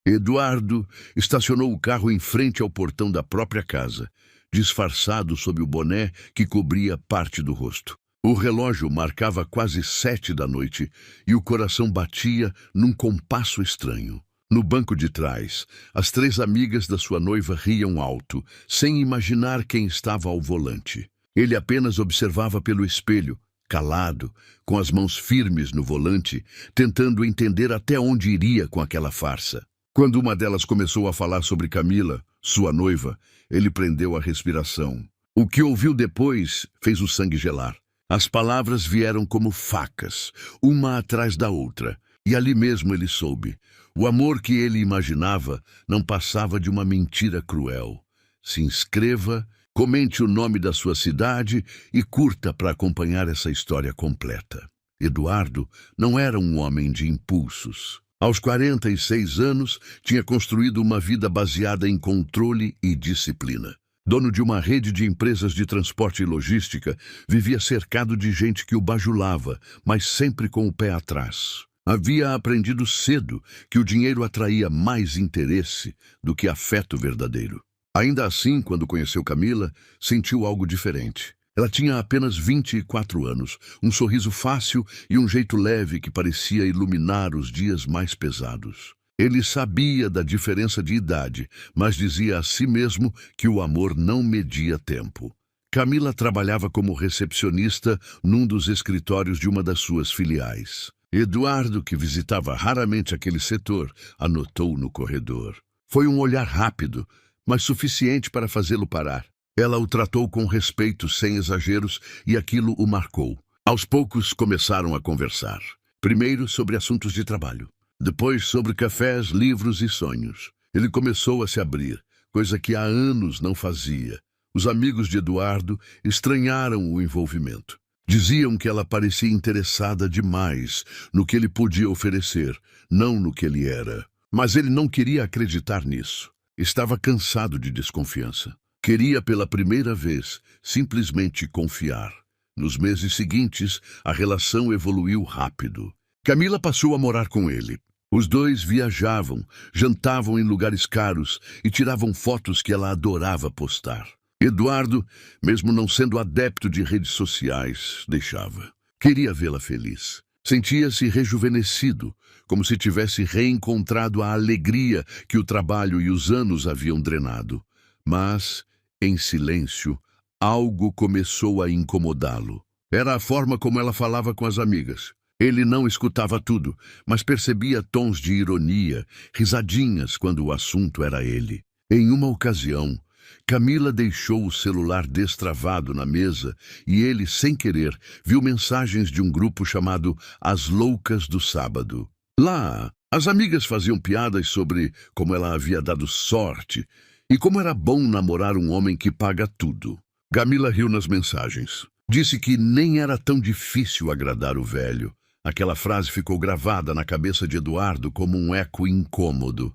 Eduardo estacionou o carro em frente ao portão da própria casa, disfarçado sob o boné que cobria parte do rosto. O relógio marcava quase 7 da noite e o coração batia num compasso estranho. No banco de trás, as 3 amigas da sua noiva riam alto, sem imaginar quem estava ao volante. Ele apenas observava pelo espelho, calado, com as mãos firmes no volante, tentando entender até onde iria com aquela farsa. Quando uma delas começou a falar sobre Camila, sua noiva, ele prendeu a respiração. O que ouviu depois fez o sangue gelar. As palavras vieram como facas, uma atrás da outra, e ali mesmo ele soube. O amor que ele imaginava não passava de uma mentira cruel. Se inscreva, comente o nome da sua cidade e curta para acompanhar essa história completa. Eduardo não era um homem de impulsos. Aos 46 anos, tinha construído uma vida baseada em controle e disciplina. Dono de uma rede de empresas de transporte e logística, vivia cercado de gente que o bajulava, mas sempre com o pé atrás. Havia aprendido cedo que o dinheiro atraía mais interesse do que afeto verdadeiro. Ainda assim, quando conheceu Camila, sentiu algo diferente. Ela tinha apenas 24 anos, um sorriso fácil e um jeito leve que parecia iluminar os dias mais pesados. Ele sabia da diferença de idade, mas dizia a si mesmo que o amor não media tempo. Camila trabalhava como recepcionista num dos escritórios de uma das suas filiais. Eduardo, que visitava raramente aquele setor, anotou no corredor. Foi um olhar rápido, mas suficiente para fazê-lo parar. Ela o tratou com respeito, sem exageros, e aquilo o marcou. Aos poucos começaram a conversar. Primeiro sobre assuntos de trabalho. Depois sobre cafés, livros e sonhos. Ele começou a se abrir, coisa que há anos não fazia. Os amigos de Eduardo estranharam o envolvimento. Diziam que ela parecia interessada demais no que ele podia oferecer, não no que ele era. Mas ele não queria acreditar nisso. Estava cansado de desconfiança. Queria pela primeira vez simplesmente confiar. Nos meses seguintes, a relação evoluiu rápido. Camila passou a morar com ele. Os dois viajavam, jantavam em lugares caros e tiravam fotos que ela adorava postar. Eduardo, mesmo não sendo adepto de redes sociais, deixava. Queria vê-la feliz. Sentia-se rejuvenescido, como se tivesse reencontrado a alegria que o trabalho e os anos haviam drenado. Mas, em silêncio, algo começou a incomodá-lo. Era a forma como ela falava com as amigas. Ele não escutava tudo, mas percebia tons de ironia, risadinhas quando o assunto era ele. Em uma ocasião, Camila deixou o celular destravado na mesa e ele, sem querer, viu mensagens de um grupo chamado As Loucas do Sábado. Lá, as amigas faziam piadas sobre como ela havia dado sorte e como era bom namorar um homem que paga tudo. Camila riu nas mensagens. Disse que nem era tão difícil agradar o velho. Aquela frase ficou gravada na cabeça de Eduardo como um eco incômodo.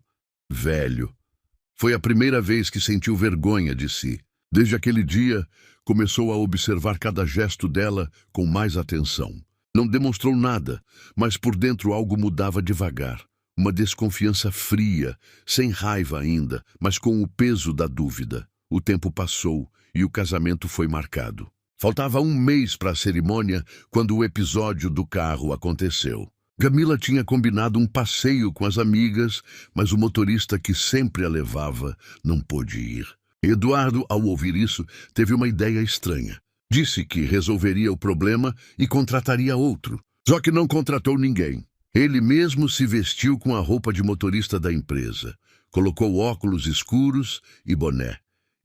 Velho. Foi a primeira vez que sentiu vergonha de si. Desde aquele dia, começou a observar cada gesto dela com mais atenção. Não demonstrou nada, mas por dentro algo mudava devagar. Uma desconfiança fria, sem raiva ainda, mas com o peso da dúvida. O tempo passou e o casamento foi marcado. Faltava um mês para a cerimônia quando o episódio do carro aconteceu. Camila tinha combinado um passeio com as amigas, mas o motorista que sempre a levava não pôde ir. Eduardo, ao ouvir isso, teve uma ideia estranha. Disse que resolveria o problema e contrataria outro. Só que não contratou ninguém. Ele mesmo se vestiu com a roupa de motorista da empresa, colocou óculos escuros e boné,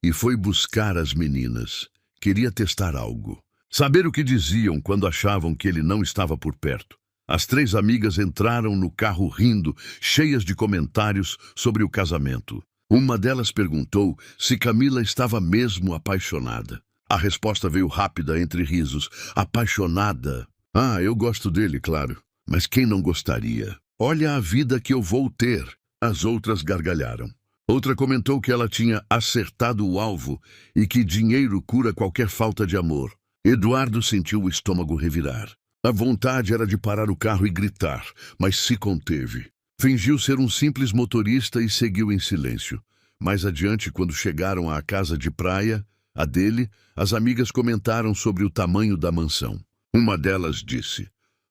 e foi buscar as meninas. Queria testar algo. Saber o que diziam quando achavam que ele não estava por perto. As 3 amigas entraram no carro rindo, cheias de comentários sobre o casamento. Uma delas perguntou se Camila estava mesmo apaixonada. A resposta veio rápida entre risos. Apaixonada? Ah, eu gosto dele, claro. Mas quem não gostaria? Olha a vida que eu vou ter. As outras gargalharam. Outra comentou que ela tinha acertado o alvo e que dinheiro cura qualquer falta de amor. Eduardo sentiu o estômago revirar. A vontade era de parar o carro e gritar, mas se conteve. Fingiu ser um simples motorista e seguiu em silêncio. Mais adiante, quando chegaram à casa de praia, a dele, as amigas comentaram sobre o tamanho da mansão. Uma delas disse: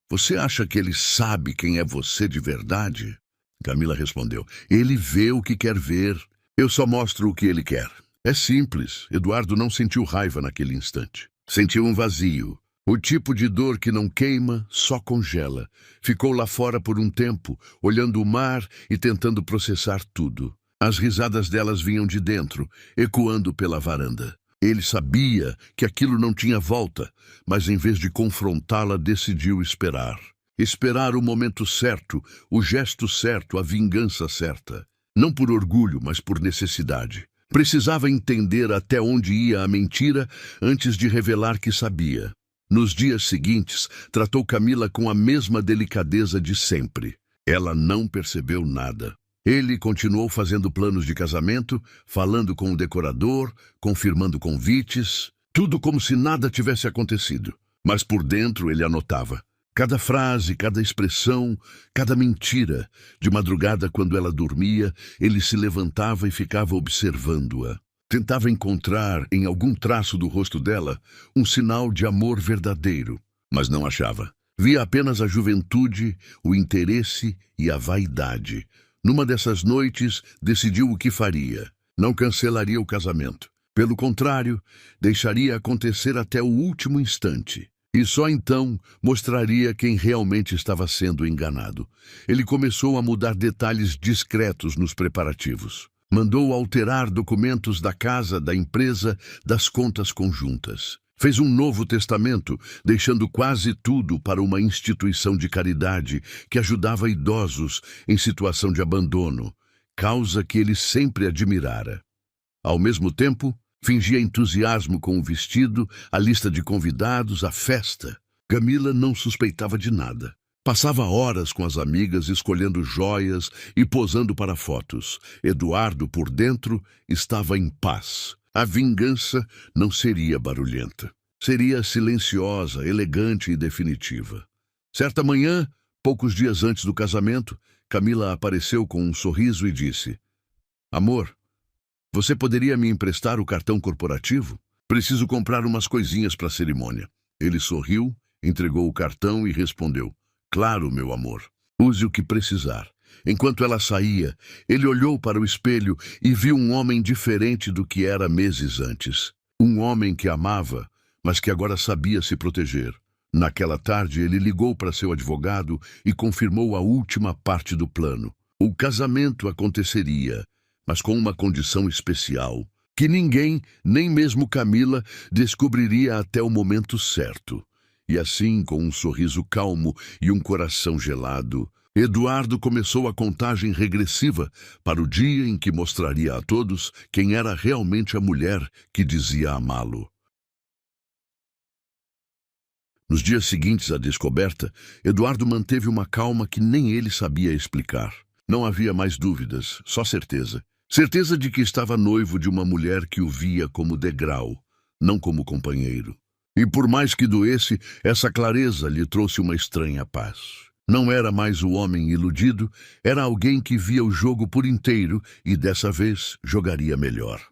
"Você acha que ele sabe quem é você de verdade?" Camila respondeu: "Ele vê o que quer ver. Eu só mostro o que ele quer." É simples. Eduardo não sentiu raiva naquele instante. Sentiu um vazio. O tipo de dor que não queima, só congela. Ficou lá fora por um tempo, olhando o mar e tentando processar tudo. As risadas delas vinham de dentro, ecoando pela varanda. Ele sabia que aquilo não tinha volta, mas em vez de confrontá-la, decidiu esperar. Esperar o momento certo, o gesto certo, a vingança certa. Não por orgulho, mas por necessidade. Precisava entender até onde ia a mentira antes de revelar que sabia. Nos dias seguintes, tratou Camila com a mesma delicadeza de sempre. Ela não percebeu nada. Ele continuou fazendo planos de casamento, falando com o decorador, confirmando convites, tudo como se nada tivesse acontecido. Mas por dentro ele anotava. Cada frase, cada expressão, cada mentira. De madrugada, quando ela dormia, ele se levantava e ficava observando-a. Tentava encontrar, em algum traço do rosto dela, um sinal de amor verdadeiro, mas não achava. Via apenas a juventude, o interesse e a vaidade. Numa dessas noites, decidiu o que faria. Não cancelaria o casamento. Pelo contrário, deixaria acontecer até o último instante. E só então mostraria quem realmente estava sendo enganado. Ele começou a mudar detalhes discretos nos preparativos. Mandou alterar documentos da casa, da empresa, das contas conjuntas. Fez um novo testamento, deixando quase tudo para uma instituição de caridade que ajudava idosos em situação de abandono, causa que ele sempre admirara. Ao mesmo tempo, fingia entusiasmo com o vestido, a lista de convidados, a festa. Camila não suspeitava de nada. Passava horas com as amigas escolhendo joias e posando para fotos. Eduardo, por dentro, estava em paz. A vingança não seria barulhenta. Seria silenciosa, elegante e definitiva. Certa manhã, poucos dias antes do casamento, Camila apareceu com um sorriso e disse: "Amor, você poderia me emprestar o cartão corporativo? Preciso comprar umas coisinhas para a cerimônia." Ele sorriu, entregou o cartão e respondeu: "Claro, meu amor. Use o que precisar." Enquanto ela saía, ele olhou para o espelho e viu um homem diferente do que era meses antes. Um homem que amava, mas que agora sabia se proteger. Naquela tarde, ele ligou para seu advogado e confirmou a última parte do plano. O casamento aconteceria, mas com uma condição especial, que ninguém, nem mesmo Camila, descobriria até o momento certo. E assim, com um sorriso calmo e um coração gelado, Eduardo começou a contagem regressiva para o dia em que mostraria a todos quem era realmente a mulher que dizia amá-lo. Nos dias seguintes à descoberta, Eduardo manteve uma calma que nem ele sabia explicar. Não havia mais dúvidas, só certeza. Certeza de que estava noivo de uma mulher que o via como degrau, não como companheiro. E por mais que doesse, essa clareza lhe trouxe uma estranha paz. Não era mais o homem iludido, era alguém que via o jogo por inteiro e dessa vez jogaria melhor.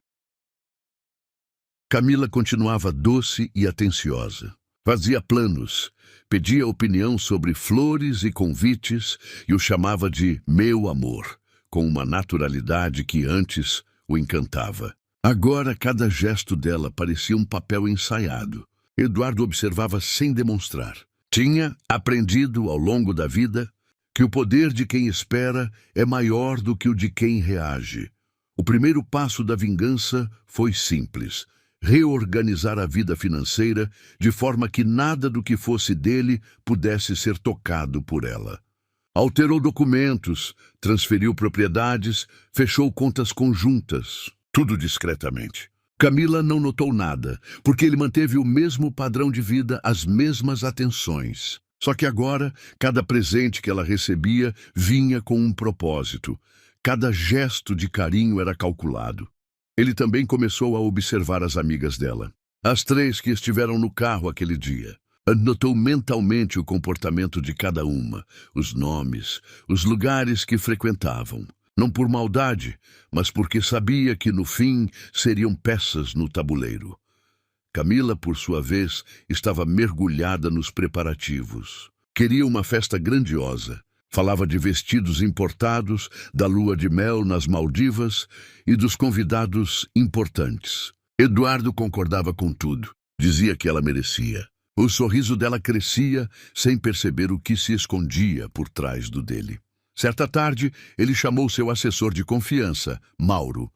Camila continuava doce e atenciosa. Fazia planos, pedia opinião sobre flores e convites e o chamava de meu amor, com uma naturalidade que antes o encantava. Agora cada gesto dela parecia um papel ensaiado. Eduardo observava sem demonstrar. Tinha aprendido ao longo da vida que o poder de quem espera é maior do que o de quem reage. O primeiro passo da vingança foi simples: reorganizar a vida financeira de forma que nada do que fosse dele pudesse ser tocado por ela. Alterou documentos, transferiu propriedades, fechou contas conjuntas, tudo discretamente. Camila não notou nada, porque ele manteve o mesmo padrão de vida, as mesmas atenções. Só que agora, cada presente que ela recebia vinha com um propósito. Cada gesto de carinho era calculado. Ele também começou a observar as amigas dela. As 3 que estiveram no carro aquele dia. Anotou mentalmente o comportamento de cada uma, os nomes, os lugares que frequentavam. Não por maldade, mas porque sabia que, no fim, seriam peças no tabuleiro. Camila, por sua vez, estava mergulhada nos preparativos. Queria uma festa grandiosa. Falava de vestidos importados, da lua de mel nas Maldivas e dos convidados importantes. Eduardo concordava com tudo. Dizia que ela merecia. O sorriso dela crescia sem perceber o que se escondia por trás do dele. Certa tarde, ele chamou seu assessor de confiança, Mauro,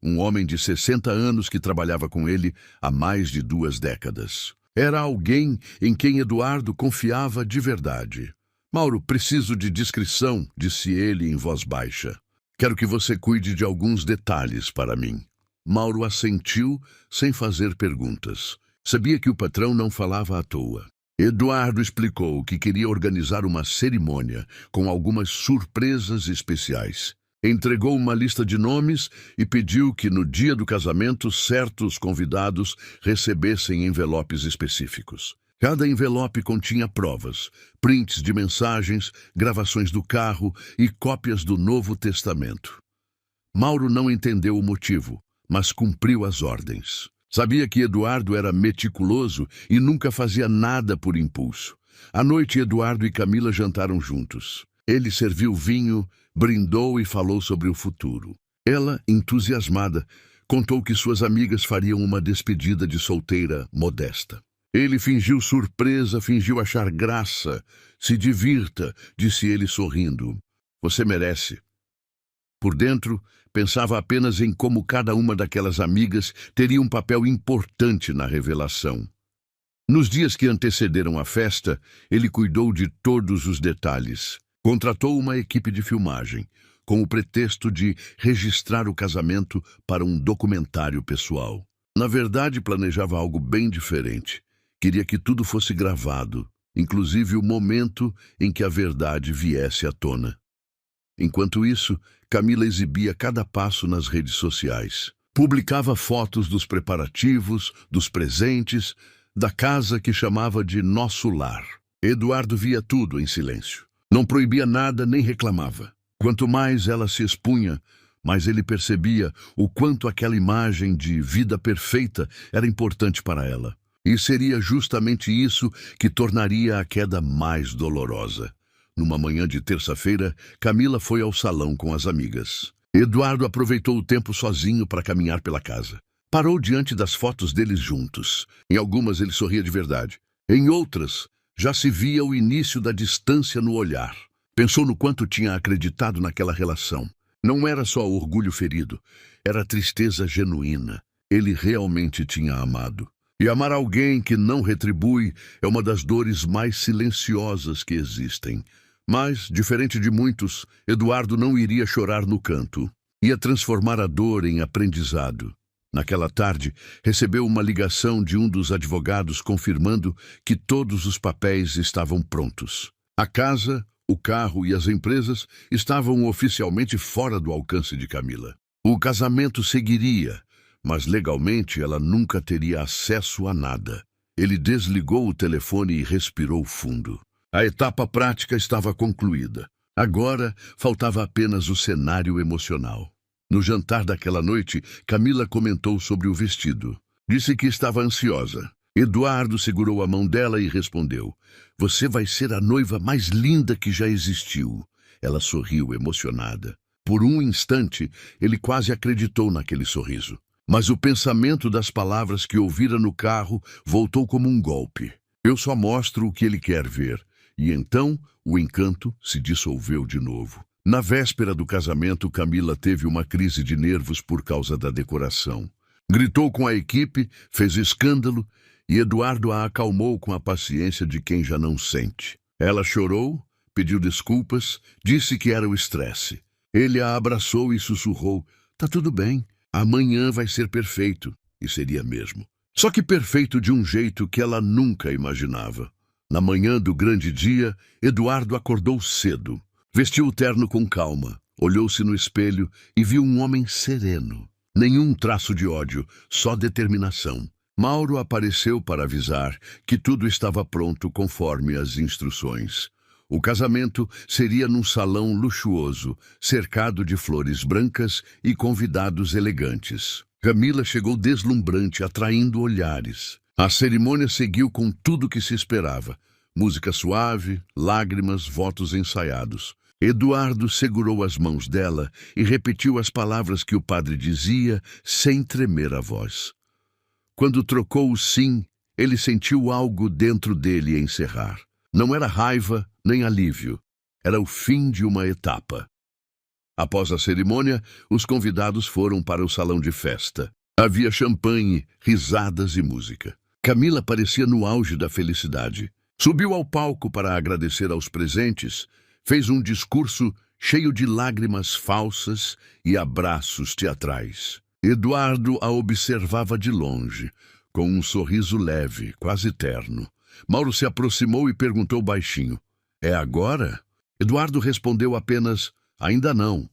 um homem de 60 anos que trabalhava com ele há mais de 2 décadas. Era alguém em quem Eduardo confiava de verdade. Mauro, preciso de discrição, disse ele em voz baixa. Quero que você cuide de alguns detalhes para mim. Mauro assentiu sem fazer perguntas. Sabia que o patrão não falava à toa. Eduardo explicou que queria organizar uma cerimônia com algumas surpresas especiais. Entregou uma lista de nomes e pediu que no dia do casamento certos convidados recebessem envelopes específicos. Cada envelope continha provas, prints de mensagens, gravações do carro e cópias do Novo Testamento. Mauro não entendeu o motivo, mas cumpriu as ordens. Sabia que Eduardo era meticuloso e nunca fazia nada por impulso. À noite, Eduardo e Camila jantaram juntos. Ele serviu vinho, brindou e falou sobre o futuro. Ela, entusiasmada, contou que suas amigas fariam uma despedida de solteira modesta. Ele fingiu surpresa, fingiu achar graça. Se divirta, disse ele sorrindo. Você merece. Por dentro, pensava apenas em como cada uma daquelas amigas teria um papel importante na revelação. Nos dias que antecederam a festa, ele cuidou de todos os detalhes. Contratou uma equipe de filmagem, com o pretexto de registrar o casamento para um documentário pessoal. Na verdade, planejava algo bem diferente. Queria que tudo fosse gravado, inclusive o momento em que a verdade viesse à tona. Enquanto isso, Camila exibia cada passo nas redes sociais. Publicava fotos dos preparativos, dos presentes, da casa que chamava de Nosso Lar. Eduardo via tudo em silêncio. Não proibia nada nem reclamava. Quanto mais ela se expunha, mais ele percebia o quanto aquela imagem de vida perfeita era importante para ela. E seria justamente isso que tornaria a queda mais dolorosa. Numa manhã de terça-feira, Camila foi ao salão com as amigas. Eduardo aproveitou o tempo sozinho para caminhar pela casa. Parou diante das fotos deles juntos. Em algumas ele sorria de verdade. Em outras, já se via o início da distância no olhar. Pensou no quanto tinha acreditado naquela relação. Não era só orgulho ferido, era tristeza genuína. Ele realmente tinha amado. E amar alguém que não retribui é uma das dores mais silenciosas que existem. Mas, diferente de muitos, Eduardo não iria chorar no canto. Ia transformar a dor em aprendizado. Naquela tarde, recebeu uma ligação de um dos advogados confirmando que todos os papéis estavam prontos. A casa, o carro e as empresas estavam oficialmente fora do alcance de Camila. O casamento seguiria, mas legalmente ela nunca teria acesso a nada. Ele desligou o telefone e respirou fundo. A etapa prática estava concluída. Agora faltava apenas o cenário emocional. No jantar daquela noite, Camila comentou sobre o vestido. Disse que estava ansiosa. Eduardo segurou a mão dela e respondeu: "Você vai ser a noiva mais linda que já existiu." Ela sorriu emocionada. Por um instante, ele quase acreditou naquele sorriso. Mas o pensamento das palavras que ouvira no carro voltou como um golpe. Eu só mostro o que ele quer ver. E então, o encanto se dissolveu de novo. Na véspera do casamento, Camila teve uma crise de nervos por causa da decoração. Gritou com a equipe, fez escândalo, e Eduardo a acalmou com a paciência de quem já não sente. Ela chorou, pediu desculpas, disse que era o estresse. Ele a abraçou e sussurrou: "Tá tudo bem, amanhã vai ser perfeito." E seria mesmo. Só que perfeito de um jeito que ela nunca imaginava. Na manhã do grande dia, Eduardo acordou cedo. Vestiu o terno com calma, olhou-se no espelho e viu um homem sereno. Nenhum traço de ódio, só determinação. Mauro apareceu para avisar que tudo estava pronto conforme as instruções. O casamento seria num salão luxuoso, cercado de flores brancas e convidados elegantes. Camila chegou deslumbrante, atraindo olhares. A cerimônia seguiu com tudo que se esperava. Música suave, lágrimas, votos ensaiados. Eduardo segurou as mãos dela e repetiu as palavras que o padre dizia, sem tremer a voz. Quando trocou o sim, ele sentiu algo dentro dele encerrar. Não era raiva nem alívio. Era o fim de uma etapa. Após a cerimônia, os convidados foram para o salão de festa. Havia champanhe, risadas e música. Camila parecia no auge da felicidade. Subiu ao palco para agradecer aos presentes, fez um discurso cheio de lágrimas falsas e abraços teatrais. Eduardo a observava de longe, com um sorriso leve, quase terno. Mauro se aproximou e perguntou baixinho: "É agora?" Eduardo respondeu apenas: "Ainda não.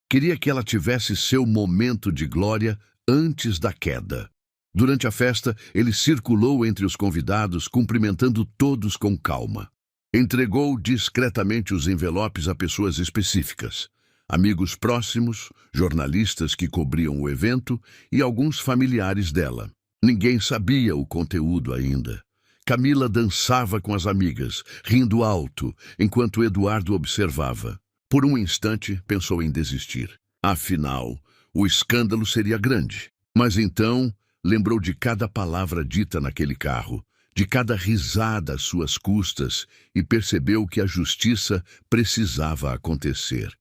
Queria que ela tivesse seu momento de glória antes da queda." Durante a festa, ele circulou entre os convidados, cumprimentando todos com calma. Entregou discretamente os envelopes a pessoas específicas. Amigos próximos, jornalistas que cobriam o evento e alguns familiares dela. Ninguém sabia o conteúdo ainda. Camila dançava com as amigas, rindo alto, enquanto Eduardo observava. Por um instante, pensou em desistir. Afinal, o escândalo seria grande. Mas então, lembrou de cada palavra dita naquele carro, de cada risada às suas custas, e percebeu que a justiça precisava acontecer.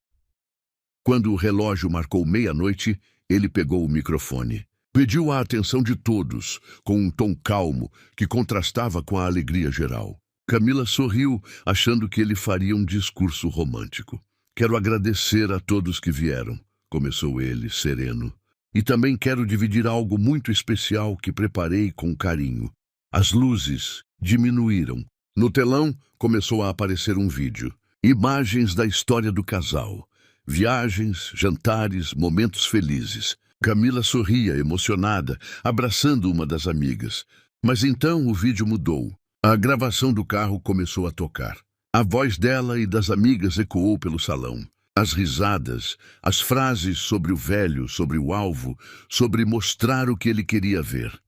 Quando o relógio marcou meia-noite, ele pegou o microfone. Pediu a atenção de todos, com um tom calmo que contrastava com a alegria geral. Camila sorriu, achando que ele faria um discurso romântico. "Quero agradecer a todos que vieram", começou ele, sereno. "E também quero dividir algo muito especial que preparei com carinho." As luzes diminuíram. No telão começou a aparecer um vídeo. Imagens da história do casal. Viagens, jantares, momentos felizes. Camila sorria, emocionada, abraçando uma das amigas. Mas então o vídeo mudou. A gravação do carro começou a tocar. A voz dela e das amigas ecoou pelo salão. As risadas, as frases sobre o velho, sobre o alvo, sobre mostrar o que ele queria ver.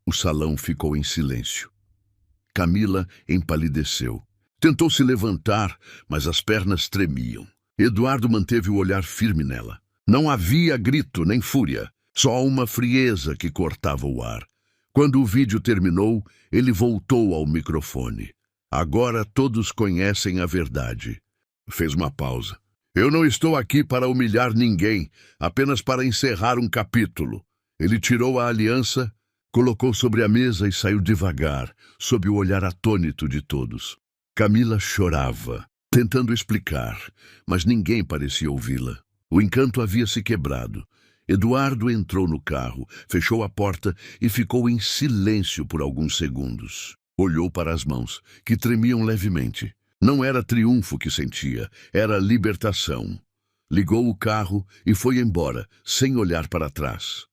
O salão ficou em silêncio. Camila empalideceu. Tentou se levantar, mas as pernas tremiam. Eduardo manteve o olhar firme nela. Não havia grito nem fúria, só uma frieza que cortava o ar. Quando o vídeo terminou, ele voltou ao microfone. "Agora todos conhecem a verdade." Fez uma pausa. "Eu não estou aqui para humilhar ninguém, apenas para encerrar um capítulo." Ele tirou a aliança, colocou sobre a mesa e saiu devagar, sob o olhar atônito de todos. Camila chorava, tentando explicar, mas ninguém parecia ouvi-la. O encanto havia se quebrado. Eduardo entrou no carro, fechou a porta e ficou em silêncio por alguns segundos. Olhou para as mãos, que tremiam levemente. Não era triunfo que sentia, era libertação. Ligou o carro e foi embora, sem olhar para trás.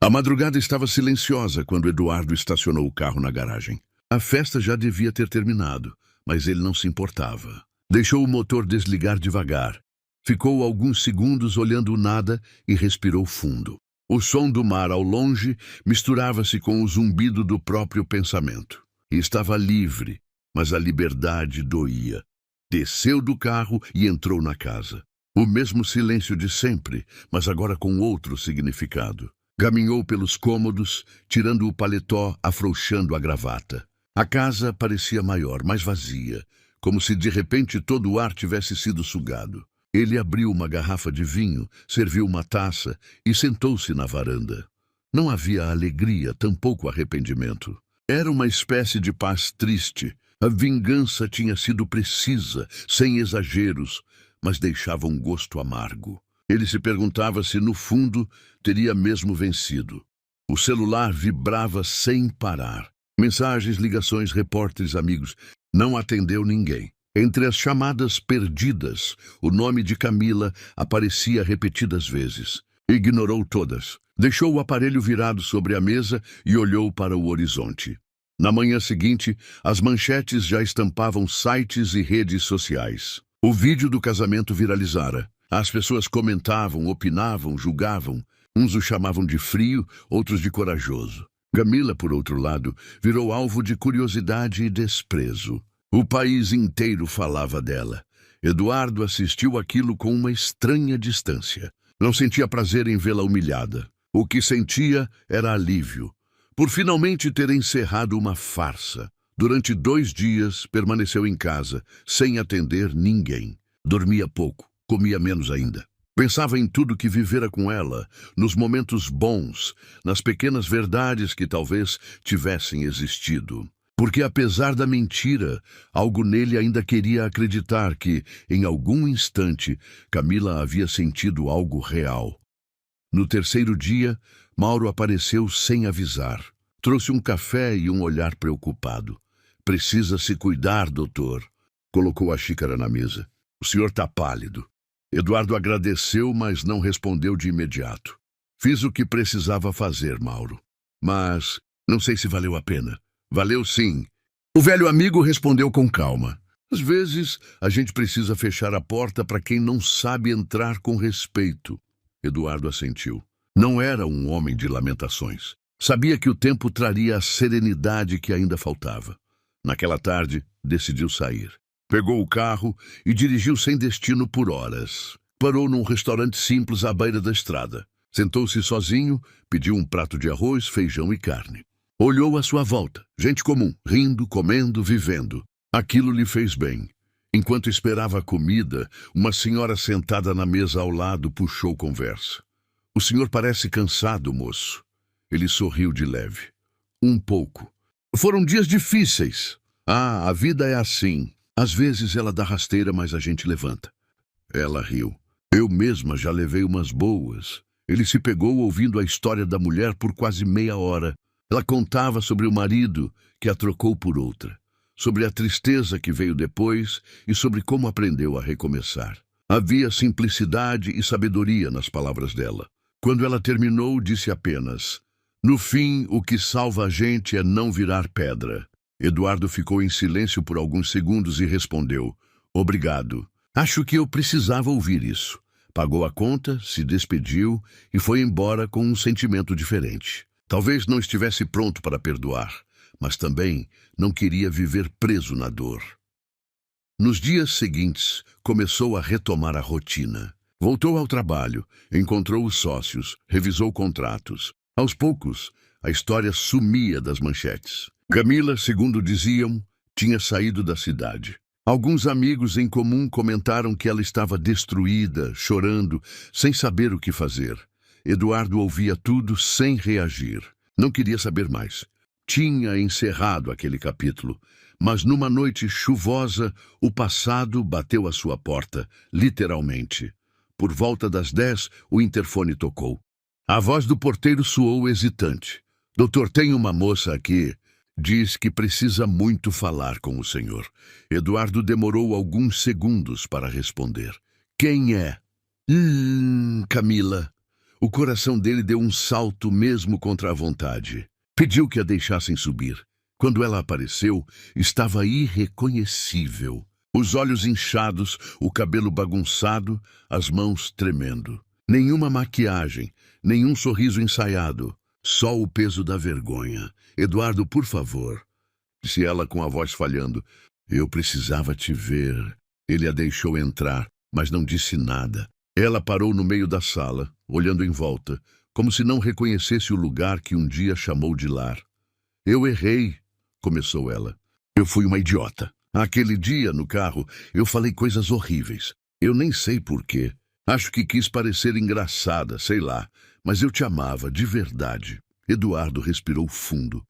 A madrugada estava silenciosa quando Eduardo estacionou o carro na garagem. A festa já devia ter terminado, mas ele não se importava. Deixou o motor desligar devagar. Ficou alguns segundos olhando o nada e respirou fundo. O som do mar ao longe misturava-se com o zumbido do próprio pensamento. E estava livre, mas a liberdade doía. Desceu do carro e entrou na casa. O mesmo silêncio de sempre, mas agora com outro significado. Caminhou pelos cômodos, tirando o paletó, afrouxando a gravata. A casa parecia maior, mais vazia, como se de repente todo o ar tivesse sido sugado. Ele abriu uma garrafa de vinho, serviu uma taça e sentou-se na varanda. Não havia alegria, tampouco arrependimento. Era uma espécie de paz triste. A vingança tinha sido precisa, sem exageros, mas deixava um gosto amargo. Ele se perguntava se, no fundo, teria mesmo vencido. O celular vibrava sem parar. Mensagens, ligações, repórteres, amigos. Não atendeu ninguém. Entre as chamadas perdidas, o nome de Camila aparecia repetidas vezes. Ignorou todas. Deixou o aparelho virado sobre a mesa e olhou para o horizonte. Na manhã seguinte, as manchetes já estampavam sites e redes sociais. O vídeo do casamento viralizara. As pessoas comentavam, opinavam, julgavam. Uns o chamavam de frio, outros de corajoso. Camila, por outro lado, virou alvo de curiosidade e desprezo. O país inteiro falava dela. Eduardo assistiu aquilo com uma estranha distância. Não sentia prazer em vê-la humilhada. O que sentia era alívio, por finalmente ter encerrado uma farsa. Durante 2 dias, permaneceu em casa, sem atender ninguém. Dormia pouco, comia menos ainda. Pensava em tudo que vivera com ela, nos momentos bons, nas pequenas verdades que talvez tivessem existido. Porque, apesar da mentira, algo nele ainda queria acreditar que, em algum instante, Camila havia sentido algo real. No 3º dia, Mauro apareceu sem avisar. Trouxe um café e um olhar preocupado. Precisa se cuidar, doutor. Colocou a xícara na mesa. O senhor está pálido. Eduardo agradeceu, mas não respondeu de imediato. Fiz o que precisava fazer, Mauro. Mas não sei se valeu a pena. Valeu sim. O velho amigo respondeu com calma. Às vezes, a gente precisa fechar a porta para quem não sabe entrar com respeito. Eduardo assentiu. Não era um homem de lamentações. Sabia que o tempo traria a serenidade que ainda faltava. Naquela tarde, decidiu sair. Pegou o carro e dirigiu sem destino por horas. Parou num restaurante simples à beira da estrada. Sentou-se sozinho, pediu um prato de arroz, feijão e carne. Olhou à sua volta, gente comum, rindo, comendo, vivendo. Aquilo lhe fez bem. Enquanto esperava a comida, uma senhora sentada na mesa ao lado puxou conversa. O senhor parece cansado, moço. Ele sorriu de leve. Um pouco. Foram dias difíceis. A vida é assim. Às vezes ela dá rasteira, mas a gente levanta. Ela riu. Eu mesma já levei umas boas. Ele se pegou ouvindo a história da mulher por quase meia hora. Ela contava sobre o marido, que a trocou por outra. Sobre a tristeza que veio depois e sobre como aprendeu a recomeçar. Havia simplicidade e sabedoria nas palavras dela. Quando ela terminou, disse apenas: no fim, o que salva a gente é não virar pedra. Eduardo ficou em silêncio por alguns segundos e respondeu: obrigado. Acho que eu precisava ouvir isso. Pagou a conta, se despediu e foi embora com um sentimento diferente. Talvez não estivesse pronto para perdoar, mas também não queria viver preso na dor. Nos dias seguintes, começou a retomar a rotina. Voltou ao trabalho, encontrou os sócios, revisou contratos. Aos poucos, a história sumia das manchetes. Camila, segundo diziam, tinha saído da cidade. Alguns amigos em comum comentaram que ela estava destruída, chorando, sem saber o que fazer. Eduardo ouvia tudo sem reagir. Não queria saber mais. Tinha encerrado aquele capítulo, mas numa noite chuvosa, o passado bateu à sua porta, literalmente. Por volta das 10, o interfone tocou. A voz do porteiro soou hesitante. Doutor, tem uma moça aqui. Diz que precisa muito falar com o senhor. Eduardo demorou alguns segundos para responder. Quem é? Camila. O coração dele deu um salto mesmo contra a vontade. Pediu que a deixassem subir. Quando ela apareceu, estava irreconhecível. Os olhos inchados, o cabelo bagunçado, as mãos tremendo. Nenhuma maquiagem, nenhum sorriso ensaiado. Só o peso da vergonha. Eduardo, por favor, disse ela com a voz falhando. Eu precisava te ver. Ele a deixou entrar, mas não disse nada. Ela parou no meio da sala, olhando em volta, como se não reconhecesse o lugar que um dia chamou de lar. Eu errei, começou ela. Eu fui uma idiota. Aquele dia, no carro, eu falei coisas horríveis. Eu nem sei por quê. Acho que quis parecer engraçada, sei lá. Mas eu te amava, de verdade. Eduardo respirou fundo.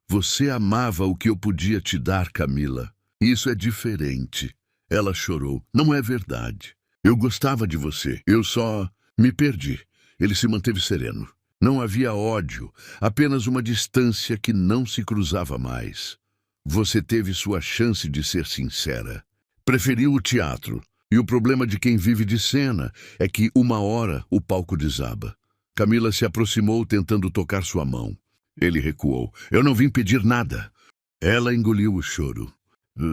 Você amava o que eu podia te dar, Camila. Isso é diferente. Ela chorou. Não é verdade. Eu gostava de você. Eu só me perdi. Ele se manteve sereno. Não havia ódio, apenas uma distância que não se cruzava mais. Você teve sua chance de ser sincera. Preferiu o teatro. E o problema de quem vive de cena é que uma hora o palco desaba. Camila se aproximou tentando tocar sua mão. Ele recuou. Eu não vim pedir nada. Ela engoliu o choro.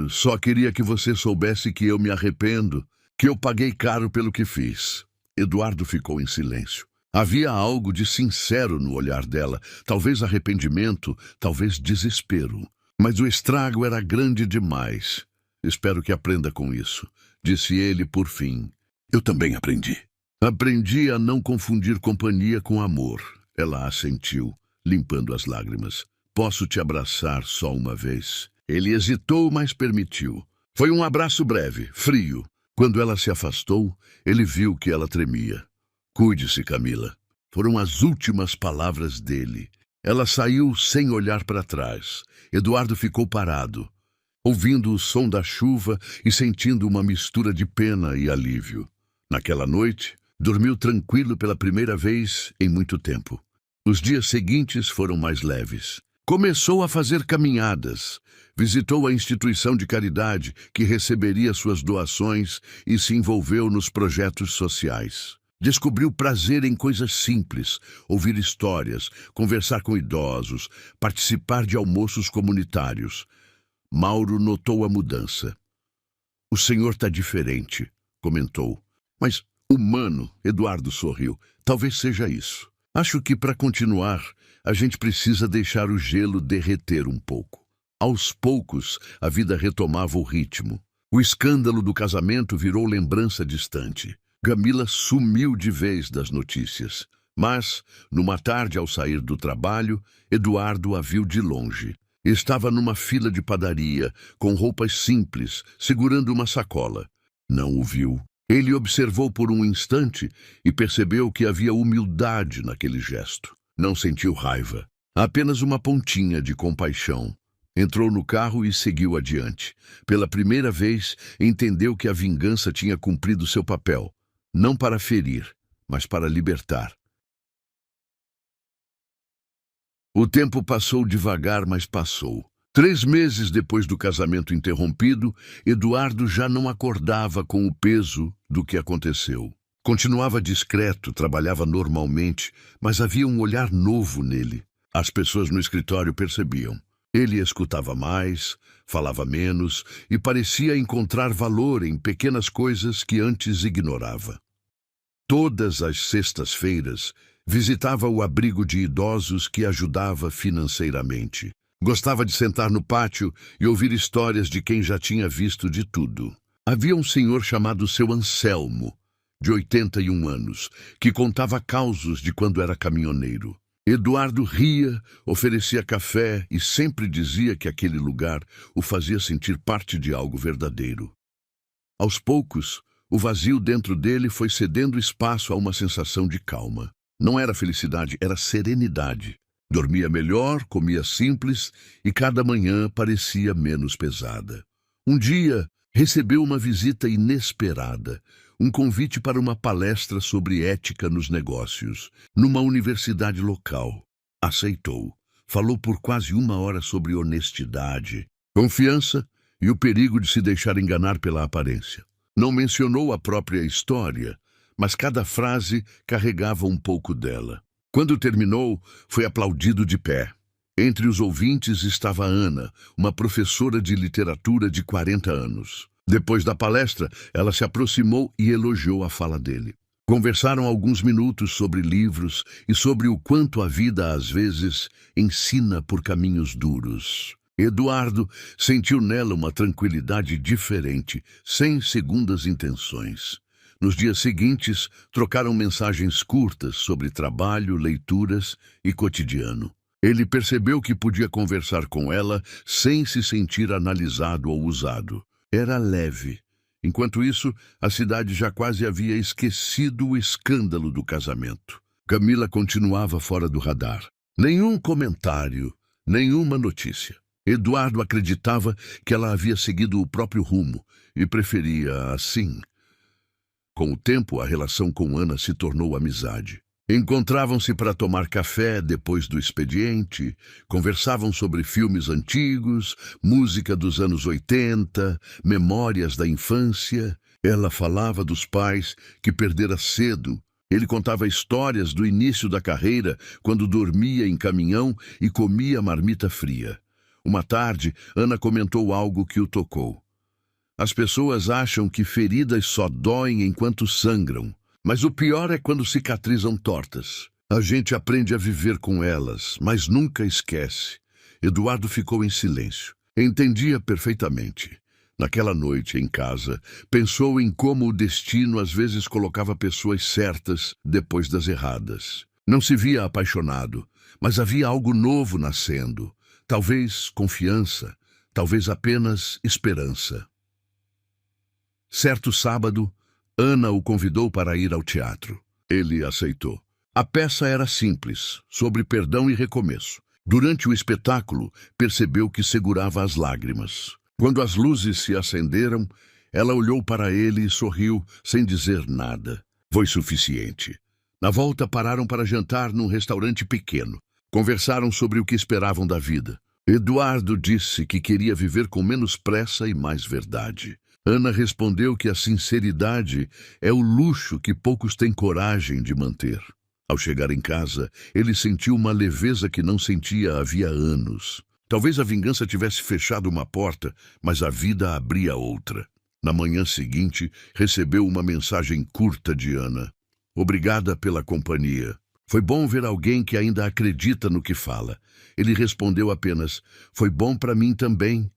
Só queria que você soubesse que eu me arrependo, que eu paguei caro pelo que fiz. Eduardo ficou em silêncio. Havia algo de sincero no olhar dela, talvez arrependimento, talvez desespero. Mas o estrago era grande demais. Espero que aprenda com isso, disse ele por fim. Eu também aprendi. Aprendi a não confundir companhia com amor. Ela assentiu, limpando as lágrimas. Posso te abraçar só uma vez? Ele hesitou, mas permitiu. Foi um abraço breve, frio. Quando ela se afastou, ele viu que ela tremia. Cuide-se, Camila. Foram as últimas palavras dele. Ela saiu sem olhar para trás. Eduardo ficou parado, ouvindo o som da chuva e sentindo uma mistura de pena e alívio. Naquela noite, dormiu tranquilo pela primeira vez em muito tempo. Os dias seguintes foram mais leves. Começou a fazer caminhadas. Visitou a instituição de caridade que receberia suas doações e se envolveu nos projetos sociais. Descobriu prazer em coisas simples, ouvir histórias, conversar com idosos, participar de almoços comunitários. Mauro notou a mudança. O senhor está diferente, comentou. Mas humano, Eduardo sorriu. Talvez seja isso. Acho que para continuar, a gente precisa deixar o gelo derreter um pouco. Aos poucos, a vida retomava o ritmo. O escândalo do casamento virou lembrança distante. Camila sumiu de vez das notícias. Mas, numa tarde ao sair do trabalho, Eduardo a viu de longe. Estava numa fila de padaria, com roupas simples, segurando uma sacola. Não o viu. Ele observou por um instante e percebeu que havia humildade naquele gesto. Não sentiu raiva, apenas uma pontinha de compaixão. Entrou no carro e seguiu adiante. Pela primeira vez, entendeu que a vingança tinha cumprido seu papel. Não para ferir, mas para libertar. O tempo passou devagar, mas passou. 3 meses depois do casamento interrompido, Eduardo já não acordava com o peso do que aconteceu. Continuava discreto, trabalhava normalmente, mas havia um olhar novo nele. As pessoas no escritório percebiam. Ele escutava mais, falava menos e parecia encontrar valor em pequenas coisas que antes ignorava. Todas as sextas-feiras, visitava o abrigo de idosos que ajudava financeiramente. Gostava de sentar no pátio e ouvir histórias de quem já tinha visto de tudo. Havia um senhor chamado seu Anselmo, de 81 anos, que contava causos de quando era caminhoneiro. Eduardo ria, oferecia café e sempre dizia que aquele lugar o fazia sentir parte de algo verdadeiro. Aos poucos, o vazio dentro dele foi cedendo espaço a uma sensação de calma. Não era felicidade, era serenidade. Dormia melhor, comia simples e cada manhã parecia menos pesada. Um dia, recebeu uma visita inesperada, um convite para uma palestra sobre ética nos negócios, numa universidade local. Aceitou. Falou por quase 1 hora sobre honestidade, confiança e o perigo de se deixar enganar pela aparência. Não mencionou a própria história, mas cada frase carregava um pouco dela. Quando terminou, foi aplaudido de pé. Entre os ouvintes estava Ana, uma professora de literatura de 40 anos. Depois da palestra, ela se aproximou e elogiou a fala dele. Conversaram alguns minutos sobre livros e sobre o quanto a vida, às vezes, ensina por caminhos duros. Eduardo sentiu nela uma tranquilidade diferente, sem segundas intenções. Nos dias seguintes, trocaram mensagens curtas sobre trabalho, leituras e cotidiano. Ele percebeu que podia conversar com ela sem se sentir analisado ou usado. Era leve. Enquanto isso, a cidade já quase havia esquecido o escândalo do casamento. Camila continuava fora do radar. Nenhum comentário, nenhuma notícia. Eduardo acreditava que ela havia seguido o próprio rumo e preferia assim. Com o tempo, a relação com Ana se tornou amizade. Encontravam-se para tomar café depois do expediente, conversavam sobre filmes antigos, música dos anos 80, memórias da infância. Ela falava dos pais que perdera cedo. Ele contava histórias do início da carreira, quando dormia em caminhão e comia marmita fria. Uma tarde, Ana comentou algo que o tocou. As pessoas acham que feridas só doem enquanto sangram, mas o pior é quando cicatrizam tortas. A gente aprende a viver com elas, mas nunca esquece. Eduardo ficou em silêncio. Entendia perfeitamente. Naquela noite, em casa, pensou em como o destino às vezes colocava pessoas certas depois das erradas. Não se via apaixonado, mas havia algo novo nascendo. Talvez confiança, talvez apenas esperança. Certo sábado, Ana o convidou para ir ao teatro. Ele aceitou. A peça era simples, sobre perdão e recomeço. Durante o espetáculo, percebeu que segurava as lágrimas. Quando as luzes se acenderam, ela olhou para ele e sorriu, sem dizer nada. Foi suficiente. Na volta, pararam para jantar num restaurante pequeno. Conversaram sobre o que esperavam da vida. Eduardo disse que queria viver com menos pressa e mais verdade. Ana respondeu que a sinceridade é o luxo que poucos têm coragem de manter. Ao chegar em casa, ele sentiu uma leveza que não sentia havia anos. Talvez a vingança tivesse fechado uma porta, mas a vida abria outra. Na manhã seguinte, recebeu uma mensagem curta de Ana. Obrigada pela companhia. Foi bom ver alguém que ainda acredita no que fala. Ele respondeu apenas, foi bom para mim também.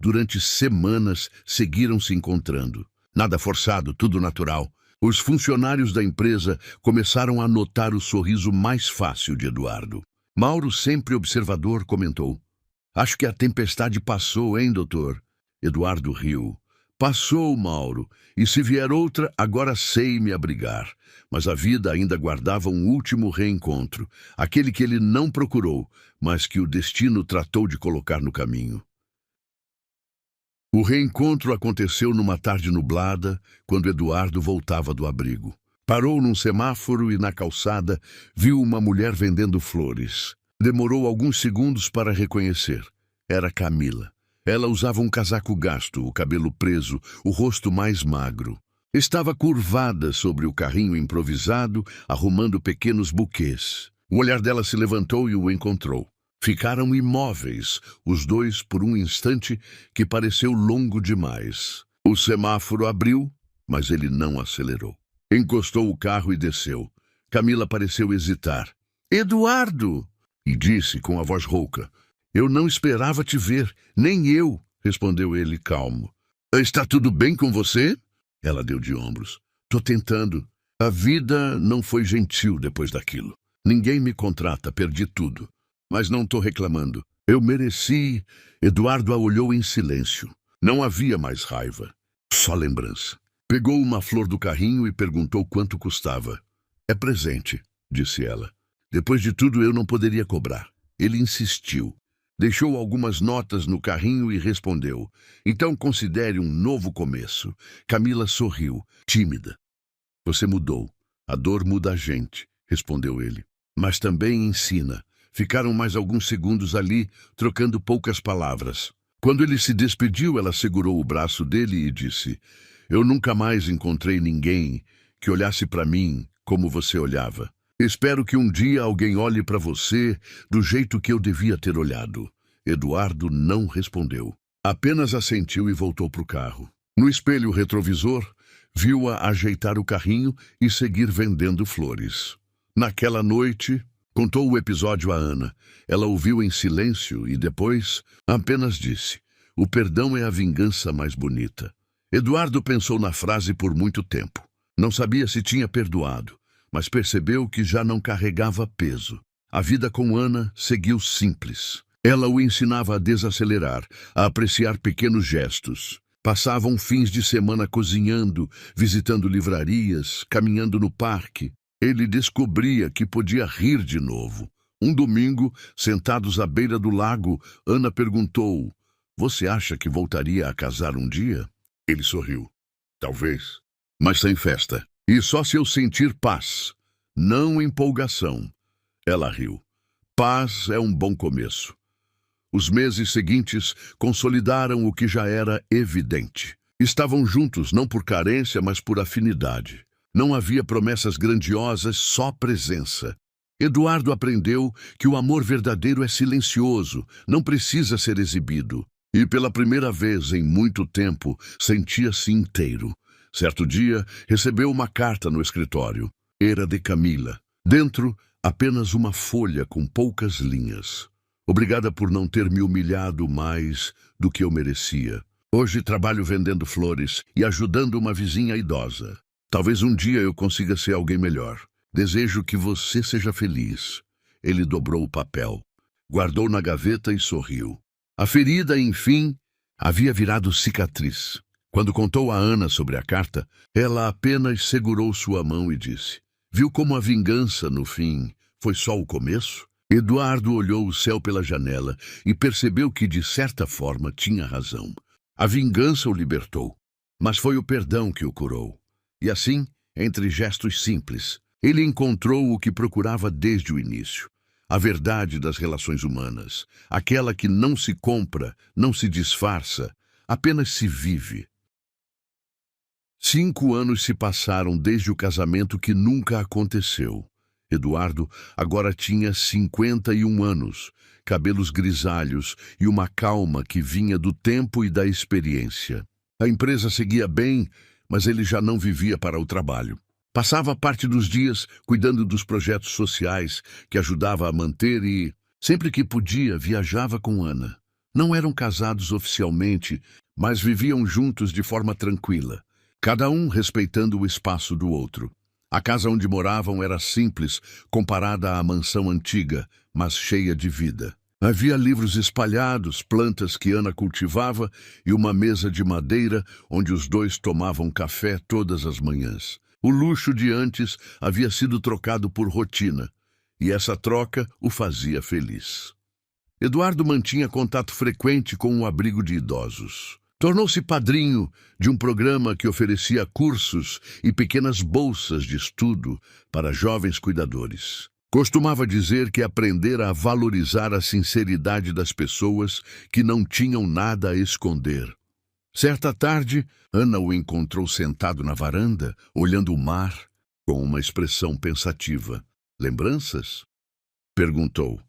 Durante semanas, seguiram se encontrando. Nada forçado, tudo natural. Os funcionários da empresa começaram a notar o sorriso mais fácil de Eduardo. Mauro, sempre observador, comentou. Acho que a tempestade passou, hein, doutor? Eduardo riu. Passou, Mauro, e se vier outra, agora sei me abrigar. Mas a vida ainda guardava um último reencontro, aquele que ele não procurou, mas que o destino tratou de colocar no caminho. O reencontro aconteceu numa tarde nublada, quando Eduardo voltava do abrigo. Parou num semáforo e, na calçada, viu uma mulher vendendo flores. Demorou alguns segundos para reconhecer. Era Camila. Ela usava um casaco gasto, o cabelo preso, o rosto mais magro. Estava curvada sobre o carrinho improvisado, arrumando pequenos buquês. O olhar dela se levantou e o encontrou. Ficaram imóveis, os dois por um instante que pareceu longo demais. O semáforo abriu, mas ele não acelerou. Encostou o carro e desceu. Camila pareceu hesitar. Eduardo! E disse com a voz rouca. Eu não esperava te ver, nem eu, respondeu ele calmo. Está tudo bem com você? Ela deu de ombros. Tô tentando. A vida não foi gentil depois daquilo. Ninguém me contrata, perdi tudo. Mas não tô reclamando. Eu mereci. Eduardo a olhou em silêncio. Não havia mais raiva. Só lembrança. Pegou uma flor do carrinho e perguntou quanto custava. É presente, disse ela. Depois de tudo, eu não poderia cobrar. Ele insistiu. Deixou algumas notas no carrinho e respondeu. Então considere um novo começo. Camila sorriu, tímida. Você mudou. A dor muda a gente, respondeu ele. Mas também ensina. Ficaram mais alguns segundos ali, trocando poucas palavras. Quando ele se despediu, ela segurou o braço dele e disse: Eu nunca mais encontrei ninguém que olhasse para mim como você olhava. Espero que um dia alguém olhe para você do jeito que eu devia ter olhado. Eduardo não respondeu. Apenas assentiu e voltou para o carro. No espelho retrovisor, viu-a ajeitar o carrinho e seguir vendendo flores. Naquela noite, contou o episódio a Ana. Ela ouviu em silêncio e depois apenas disse: O perdão é a vingança mais bonita. Eduardo pensou na frase por muito tempo. Não sabia se tinha perdoado, mas percebeu que já não carregava peso. A vida com Ana seguiu simples. Ela o ensinava a desacelerar, a apreciar pequenos gestos. Passavam fins de semana cozinhando, visitando livrarias, caminhando no parque. Ele descobria que podia rir de novo. Um domingo, sentados à beira do lago, Ana perguntou: Você acha que voltaria a casar um dia? Ele sorriu. Talvez, mas sem festa. E só se eu sentir paz, não empolgação. Ela riu. Paz é um bom começo. Os meses seguintes consolidaram o que já era evidente. Estavam juntos não por carência, mas por afinidade. Não havia promessas grandiosas, só presença. Eduardo aprendeu que o amor verdadeiro é silencioso, não precisa ser exibido. E pela primeira vez em muito tempo, sentia-se inteiro. Certo dia, recebeu uma carta no escritório. Era de Camila. Dentro, apenas uma folha com poucas linhas. Obrigada por não ter me humilhado mais do que eu merecia. Hoje trabalho vendendo flores e ajudando uma vizinha idosa. Talvez um dia eu consiga ser alguém melhor. Desejo que você seja feliz. Ele dobrou o papel, guardou na gaveta e sorriu. A ferida, enfim, havia virado cicatriz. Quando contou a Ana sobre a carta, ela apenas segurou sua mão e disse: viu como a vingança, no fim, foi só o começo? Eduardo olhou o céu pela janela e percebeu que, de certa forma, tinha razão. A vingança o libertou, mas foi o perdão que o curou. E assim, entre gestos simples, ele encontrou o que procurava desde o início. A verdade das relações humanas, aquela que não se compra, não se disfarça, apenas se vive. 5 anos se passaram desde o casamento que nunca aconteceu. Eduardo agora tinha 51 anos, cabelos grisalhos e uma calma que vinha do tempo e da experiência. A empresa seguia bem, mas ele já não vivia para o trabalho. Passava parte dos dias cuidando dos projetos sociais que ajudava a manter e, sempre que podia, viajava com Ana. Não eram casados oficialmente, mas viviam juntos de forma tranquila, cada um respeitando o espaço do outro. A casa onde moravam era simples, comparada à mansão antiga, mas cheia de vida. Havia livros espalhados, plantas que Ana cultivava e uma mesa de madeira onde os dois tomavam café todas as manhãs. O luxo de antes havia sido trocado por rotina, e essa troca o fazia feliz. Eduardo mantinha contato frequente com o abrigo de idosos. Tornou-se padrinho de um programa que oferecia cursos e pequenas bolsas de estudo para jovens cuidadores. Costumava dizer que aprendera a valorizar a sinceridade das pessoas que não tinham nada a esconder. Certa tarde, Ana o encontrou sentado na varanda, olhando o mar, com uma expressão pensativa. "Lembranças?" perguntou.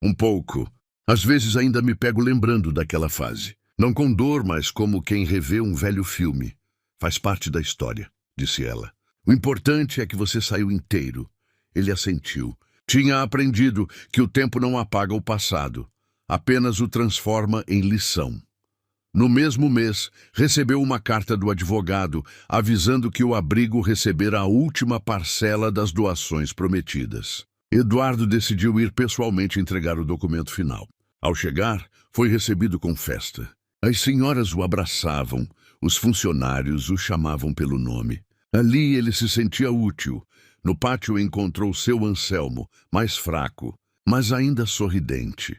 "Um pouco. Às vezes ainda me pego lembrando daquela fase. Não com dor, mas como quem revê um velho filme. Faz parte da história", disse ela. "O importante é que você saiu inteiro." Ele assentiu. Tinha aprendido que o tempo não apaga o passado, apenas o transforma em lição. No mesmo mês, recebeu uma carta do advogado avisando que o abrigo recebera a última parcela das doações prometidas. Eduardo decidiu ir pessoalmente entregar o documento final. Ao chegar, foi recebido com festa. As senhoras o abraçavam, os funcionários o chamavam pelo nome. Ali ele se sentia útil. No pátio encontrou seu Anselmo, mais fraco, mas ainda sorridente.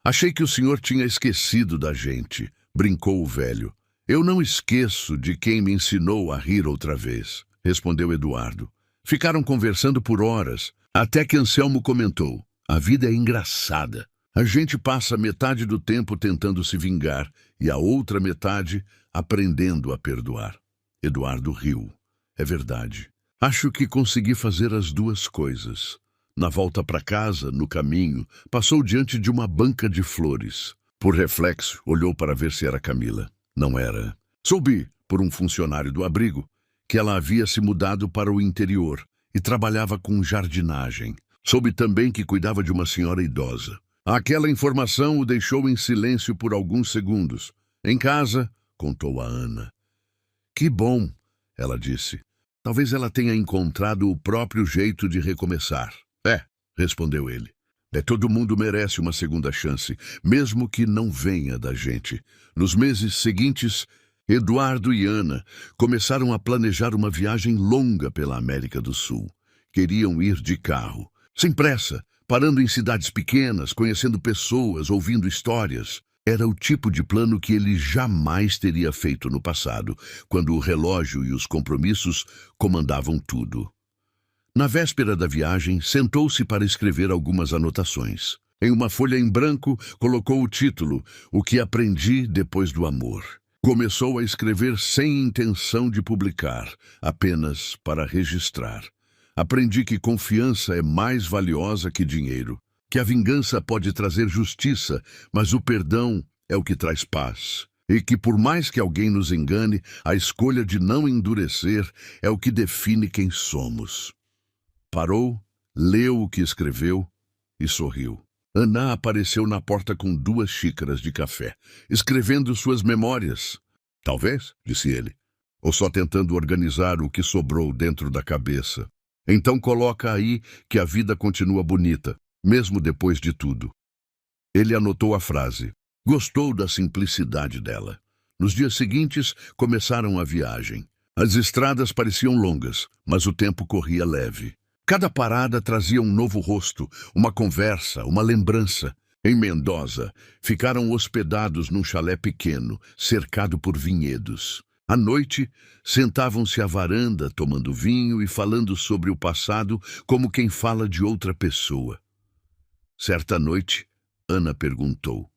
"Achei que o senhor tinha esquecido da gente", brincou o velho. "Eu não esqueço de quem me ensinou a rir outra vez", respondeu Eduardo. Ficaram conversando por horas, até que Anselmo comentou: "A vida é engraçada. A gente passa metade do tempo tentando se vingar e a outra metade aprendendo a perdoar." Eduardo riu. "É verdade. Acho que consegui fazer as duas coisas." Na volta para casa, no caminho, passou diante de uma banca de flores. Por reflexo, olhou para ver se era Camila. Não era. Soube, por um funcionário do abrigo, que ela havia se mudado para o interior e trabalhava com jardinagem. Soube também que cuidava de uma senhora idosa. Aquela informação o deixou em silêncio por alguns segundos. Em casa, contou a Ana. "Que bom", ela disse. "Talvez ela tenha encontrado o próprio jeito de recomeçar." "É", respondeu ele. Todo mundo merece uma segunda chance, mesmo que não venha da gente." Nos meses seguintes, Eduardo e Ana começaram a planejar uma viagem longa pela América do Sul. Queriam ir de carro, sem pressa, parando em cidades pequenas, conhecendo pessoas, ouvindo histórias. Era o tipo de plano que ele jamais teria feito no passado, quando o relógio e os compromissos comandavam tudo. Na véspera da viagem, sentou-se para escrever algumas anotações. Em uma folha em branco, colocou o título: "O que aprendi depois do amor." Começou a escrever sem intenção de publicar, apenas para registrar. Aprendi que confiança é mais valiosa que dinheiro, que a vingança pode trazer justiça, mas o perdão é o que traz paz. E que por mais que alguém nos engane, a escolha de não endurecer é o que define quem somos. Parou, leu o que escreveu e sorriu. Ana apareceu na porta com 2 xícaras de café, escrevendo suas memórias. Talvez, disse ele, ou só tentando organizar o que sobrou dentro da cabeça. Então coloca aí que a vida continua bonita, mesmo depois de tudo. Ele anotou a frase. Gostou da simplicidade dela. Nos dias seguintes, começaram a viagem. As estradas pareciam longas, mas o tempo corria leve. Cada parada trazia um novo rosto, uma conversa, uma lembrança. Em Mendoza, ficaram hospedados num chalé pequeno, cercado por vinhedos. À noite, sentavam-se à varanda, tomando vinho e falando sobre o passado como quem fala de outra pessoa. Certa noite, Ana perguntou: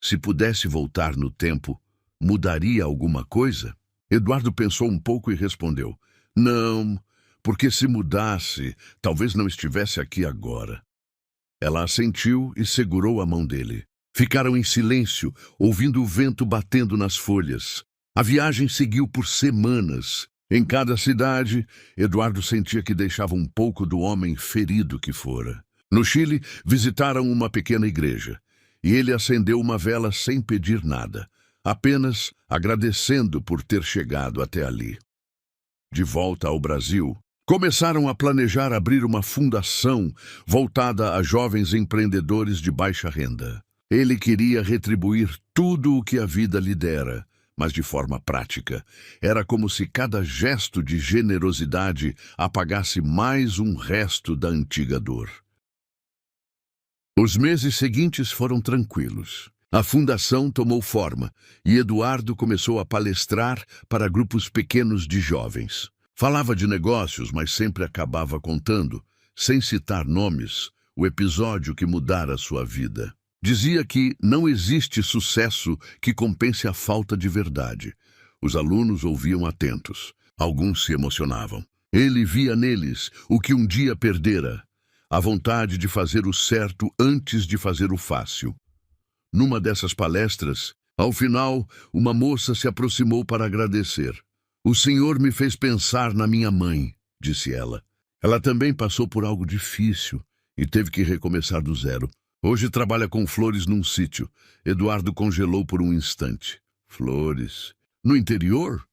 se pudesse voltar no tempo, mudaria alguma coisa? Eduardo pensou um pouco e respondeu: não, porque se mudasse, talvez não estivesse aqui agora. Ela assentiu e segurou a mão dele. Ficaram em silêncio, ouvindo o vento batendo nas folhas. A viagem seguiu por semanas. Em cada cidade, Eduardo sentia que deixava um pouco do homem ferido que fora. No Chile, visitaram uma pequena igreja, e ele acendeu uma vela sem pedir nada, apenas agradecendo por ter chegado até ali. De volta ao Brasil, começaram a planejar abrir uma fundação voltada a jovens empreendedores de baixa renda. Ele queria retribuir tudo o que a vida lhe dera, mas de forma prática. Era como se cada gesto de generosidade apagasse mais um resto da antiga dor. Os meses seguintes foram tranquilos. A fundação tomou forma e Eduardo começou a palestrar para grupos pequenos de jovens. Falava de negócios, mas sempre acabava contando, sem citar nomes, o episódio que mudara sua vida. Dizia que não existe sucesso que compense a falta de verdade. Os alunos ouviam atentos. Alguns se emocionavam. Ele via neles o que um dia perdera, a vontade de fazer o certo antes de fazer o fácil. Numa dessas palestras, ao final, uma moça se aproximou para agradecer. O senhor me fez pensar na minha mãe, disse ela. Ela também passou por algo difícil e teve que recomeçar do zero. Hoje trabalha com flores num sítio. Eduardo congelou por um instante. Flores? No interior?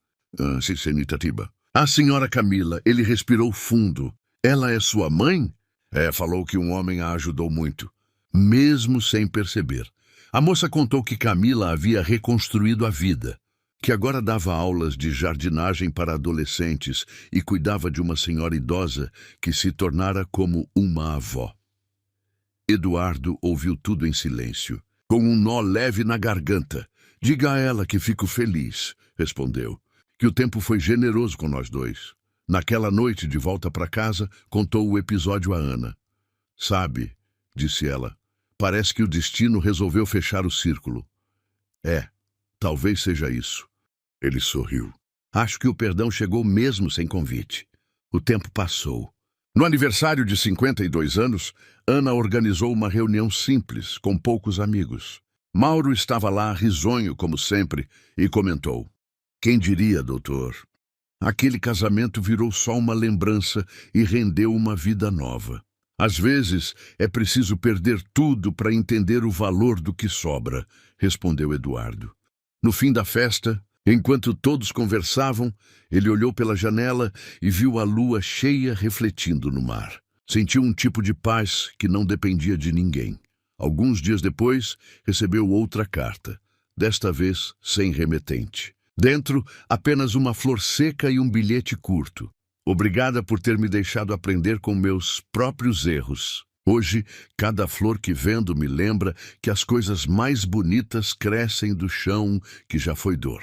Sim, Senitatiba. A senhora Camila, ele respirou fundo. Ela é sua mãe? Falou que um homem a ajudou muito, mesmo sem perceber. A moça contou que Camila havia reconstruído a vida, que agora dava aulas de jardinagem para adolescentes e cuidava de uma senhora idosa que se tornara como uma avó. Eduardo ouviu tudo em silêncio, com um nó leve na garganta. Diga a ela que fico feliz, respondeu, que o tempo foi generoso com nós dois. Naquela noite, de volta para casa, contou o episódio a Ana. Sabe, disse ela, parece que o destino resolveu fechar o círculo. Talvez seja isso. Ele sorriu. Acho que o perdão chegou mesmo sem convite. O tempo passou. No aniversário de 52 anos, Ana organizou uma reunião simples, com poucos amigos. Mauro estava lá, risonho como sempre, e comentou: quem diria, doutor? Aquele casamento virou só uma lembrança e rendeu uma vida nova. Às vezes, é preciso perder tudo para entender o valor do que sobra, respondeu Eduardo. No fim da festa, enquanto todos conversavam, ele olhou pela janela e viu a lua cheia refletindo no mar. Sentiu um tipo de paz que não dependia de ninguém. Alguns dias depois, recebeu outra carta, desta vez sem remetente. Dentro, apenas uma flor seca e um bilhete curto. Obrigada por ter me deixado aprender com meus próprios erros. Hoje, cada flor que vendo me lembra que as coisas mais bonitas crescem do chão que já foi dor.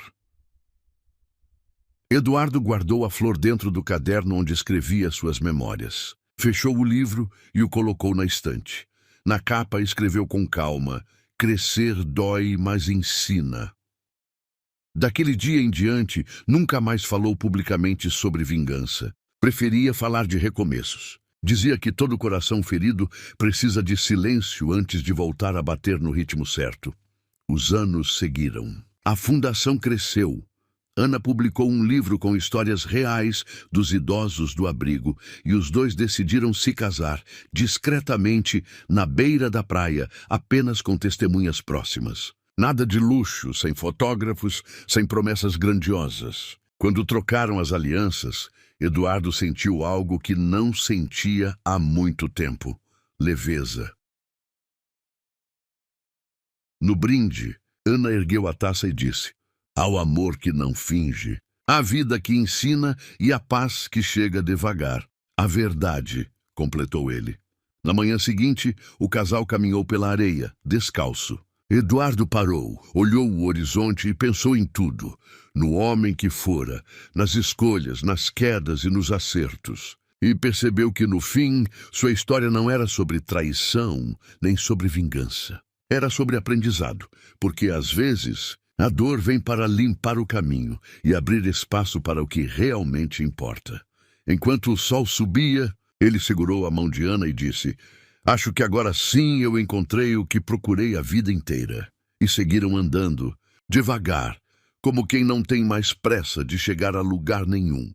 Eduardo guardou a flor dentro do caderno onde escrevia suas memórias. Fechou o livro e o colocou na estante. Na capa escreveu com calma: crescer dói, mas ensina. Daquele dia em diante, nunca mais falou publicamente sobre vingança. Preferia falar de recomeços. Dizia que todo coração ferido precisa de silêncio antes de voltar a bater no ritmo certo. Os anos seguiram. A fundação cresceu. Ana publicou um livro com histórias reais dos idosos do abrigo e os dois decidiram se casar, discretamente, na beira da praia, apenas com testemunhas próximas. Nada de luxo, sem fotógrafos, sem promessas grandiosas. Quando trocaram as alianças, Eduardo sentiu algo que não sentia há muito tempo: leveza. No brinde, Ana ergueu a taça e disse: "Ao amor que não finge, à vida que ensina e à paz que chega devagar. A verdade", completou ele. Na manhã seguinte, o casal caminhou pela areia, descalço. Eduardo parou, olhou o horizonte e pensou em tudo: no homem que fora, nas escolhas, nas quedas e nos acertos. E percebeu que, no fim, sua história não era sobre traição, nem sobre vingança. Era sobre aprendizado, porque, às vezes, a dor vem para limpar o caminho e abrir espaço para o que realmente importa. Enquanto o sol subia, ele segurou a mão de Ana e disse: "Acho que agora sim eu encontrei o que procurei a vida inteira." E seguiram andando, devagar, como quem não tem mais pressa de chegar a lugar nenhum.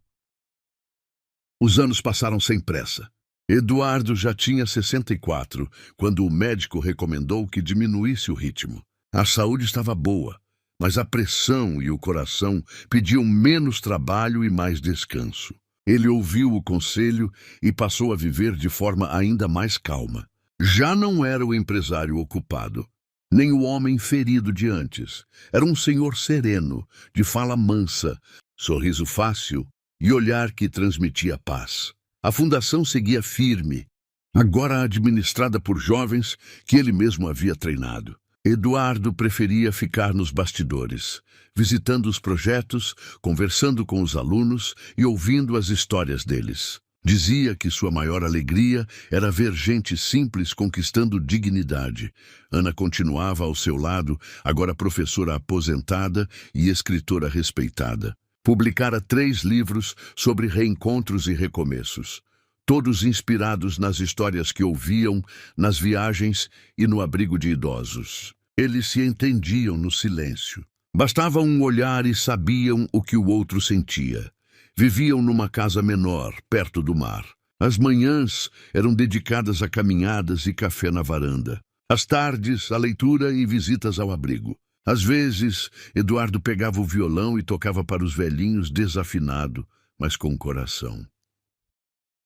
Os anos passaram sem pressa. Eduardo já tinha 64, quando o médico recomendou que diminuísse o ritmo. A saúde estava boa, mas a pressão e o coração pediam menos trabalho e mais descanso. Ele ouviu o conselho e passou a viver de forma ainda mais calma. Já não era o empresário ocupado, nem o homem ferido de antes. Era um senhor sereno, de fala mansa, sorriso fácil e olhar que transmitia paz. A fundação seguia firme, agora administrada por jovens que ele mesmo havia treinado. Eduardo preferia ficar nos bastidores, visitando os projetos, conversando com os alunos e ouvindo as histórias deles. Dizia que sua maior alegria era ver gente simples conquistando dignidade. Ana continuava ao seu lado, agora professora aposentada e escritora respeitada. Publicara 3 livros sobre reencontros e recomeços, todos inspirados nas histórias que ouviam, nas viagens e no abrigo de idosos. Eles se entendiam no silêncio. Bastava um olhar e sabiam o que o outro sentia. Viviam numa casa menor, perto do mar. As manhãs eram dedicadas a caminhadas e café na varanda. As tardes, a leitura e visitas ao abrigo. Às vezes, Eduardo pegava o violão e tocava para os velhinhos desafinado, mas com coração.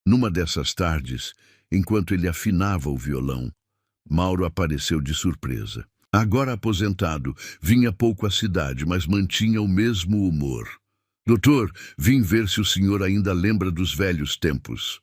Numa dessas tardes, enquanto ele afinava o violão, Mauro apareceu de surpresa. Agora aposentado, vinha pouco à cidade, mas mantinha o mesmo humor. "Doutor, vim ver se o senhor ainda lembra dos velhos tempos."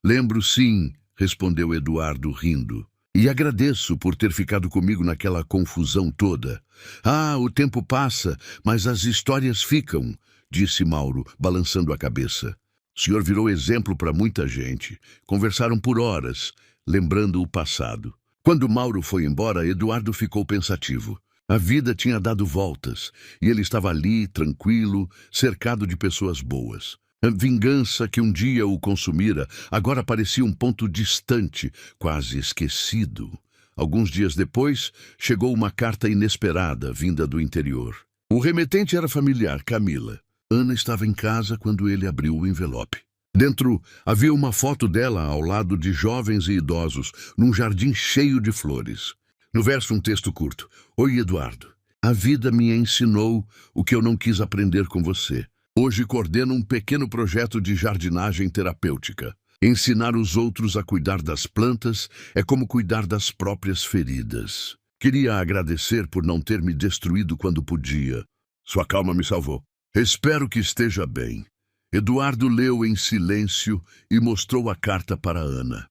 "Lembro sim", respondeu Eduardo rindo. "E agradeço por ter ficado comigo naquela confusão toda." "Ah, o tempo passa, mas as histórias ficam", disse Mauro, balançando a cabeça. "O senhor virou exemplo para muita gente." Conversaram por horas, lembrando o passado. Quando Mauro foi embora, Eduardo ficou pensativo. A vida tinha dado voltas, e ele estava ali, tranquilo, cercado de pessoas boas. A vingança que um dia o consumira agora parecia um ponto distante, quase esquecido. Alguns dias depois, chegou uma carta inesperada, vinda do interior. O remetente era familiar, Camila. Ana estava em casa quando ele abriu o envelope. Dentro havia uma foto dela ao lado de jovens e idosos, num jardim cheio de flores. No verso, um texto curto. "Oi, Eduardo. A vida me ensinou o que eu não quis aprender com você. Hoje coordeno um pequeno projeto de jardinagem terapêutica. Ensinar os outros a cuidar das plantas é como cuidar das próprias feridas. Queria agradecer por não ter me destruído quando podia. Sua calma me salvou. Espero que esteja bem." Eduardo leu em silêncio e mostrou a carta para Ana.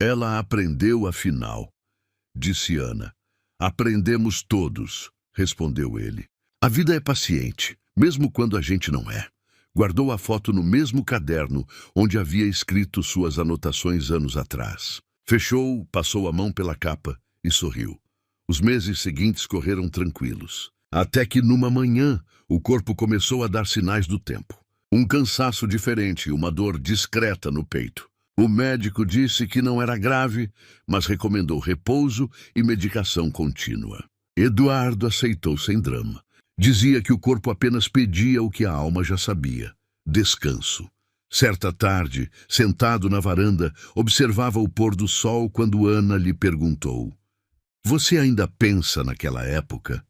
"Ela aprendeu afinal", disse Ana. "Aprendemos todos", respondeu ele. "A vida é paciente, mesmo quando a gente não é." Guardou a foto no mesmo caderno onde havia escrito suas anotações anos atrás. Fechou, passou a mão pela capa e sorriu. Os meses seguintes correram tranquilos. Até que numa manhã, o corpo começou a dar sinais do tempo. Um cansaço diferente e uma dor discreta no peito. O médico disse que não era grave, mas recomendou repouso e medicação contínua. Eduardo aceitou sem drama. Dizia que o corpo apenas pedia o que a alma já sabia: descanso. Certa tarde, sentado na varanda, observava o pôr do sol quando Ana lhe perguntou: "Você ainda pensa naquela época?"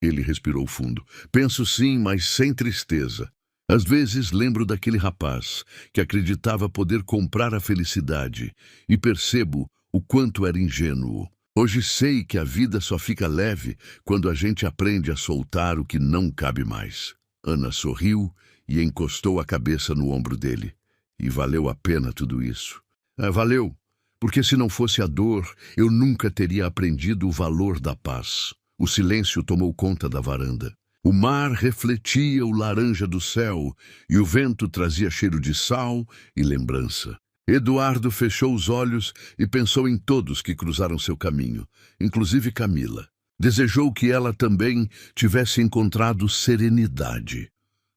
Ele respirou fundo. "Penso sim, mas sem tristeza. Às vezes lembro daquele rapaz que acreditava poder comprar a felicidade e percebo o quanto era ingênuo. Hoje sei que a vida só fica leve quando a gente aprende a soltar o que não cabe mais." Ana sorriu e encostou a cabeça no ombro dele. "E valeu a pena tudo isso." Valeu, porque se não fosse a dor, eu nunca teria aprendido o valor da paz." O silêncio tomou conta da varanda. O mar refletia o laranja do céu e o vento trazia cheiro de sal e lembrança. Eduardo fechou os olhos e pensou em todos que cruzaram seu caminho, inclusive Camila. Desejou que ela também tivesse encontrado serenidade.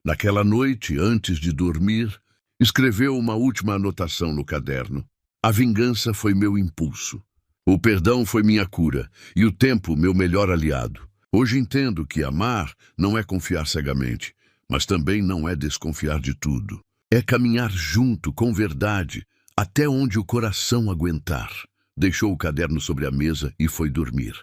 Naquela noite, antes de dormir, escreveu uma última anotação no caderno: "A vingança foi meu impulso. O perdão foi minha cura e o tempo meu melhor aliado. Hoje entendo que amar não é confiar cegamente, mas também não é desconfiar de tudo. É caminhar junto, com verdade, até onde o coração aguentar." Deixou o caderno sobre a mesa e foi dormir.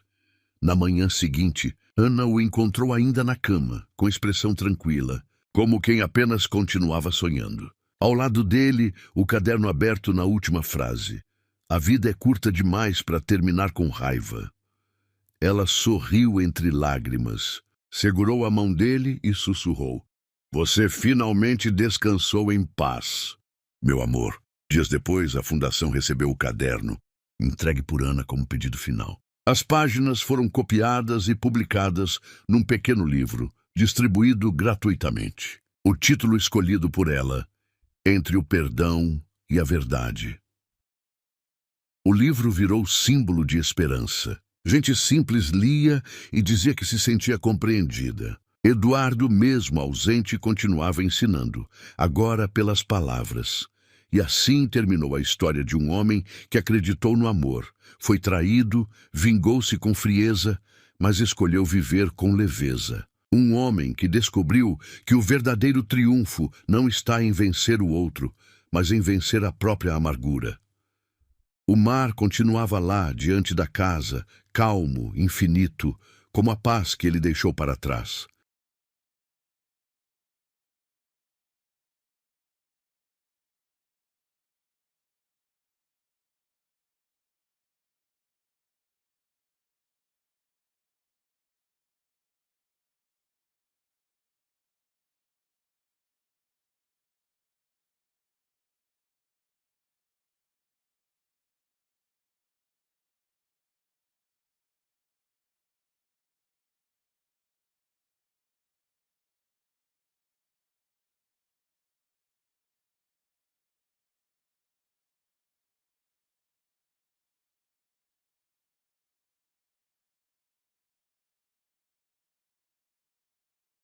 Na manhã seguinte, Ana o encontrou ainda na cama, com expressão tranquila, como quem apenas continuava sonhando. Ao lado dele, o caderno aberto na última frase: "A vida é curta demais para terminar com raiva." Ela sorriu entre lágrimas, segurou a mão dele e sussurrou: "Você finalmente descansou em paz, meu amor." Dias depois, a fundação recebeu o caderno, entregue por Ana como pedido final. As páginas foram copiadas e publicadas num pequeno livro, distribuído gratuitamente. O título escolhido por ela: Entre o Perdão e a Verdade. O livro virou símbolo de esperança. Gente simples lia e dizia que se sentia compreendida. Eduardo, mesmo ausente, continuava ensinando, agora pelas palavras. E assim terminou a história de um homem que acreditou no amor, foi traído, vingou-se com frieza, mas escolheu viver com leveza. Um homem que descobriu que o verdadeiro triunfo não está em vencer o outro, mas em vencer a própria amargura. O mar continuava lá, diante da casa, calmo, infinito, como a paz que ele deixou para trás.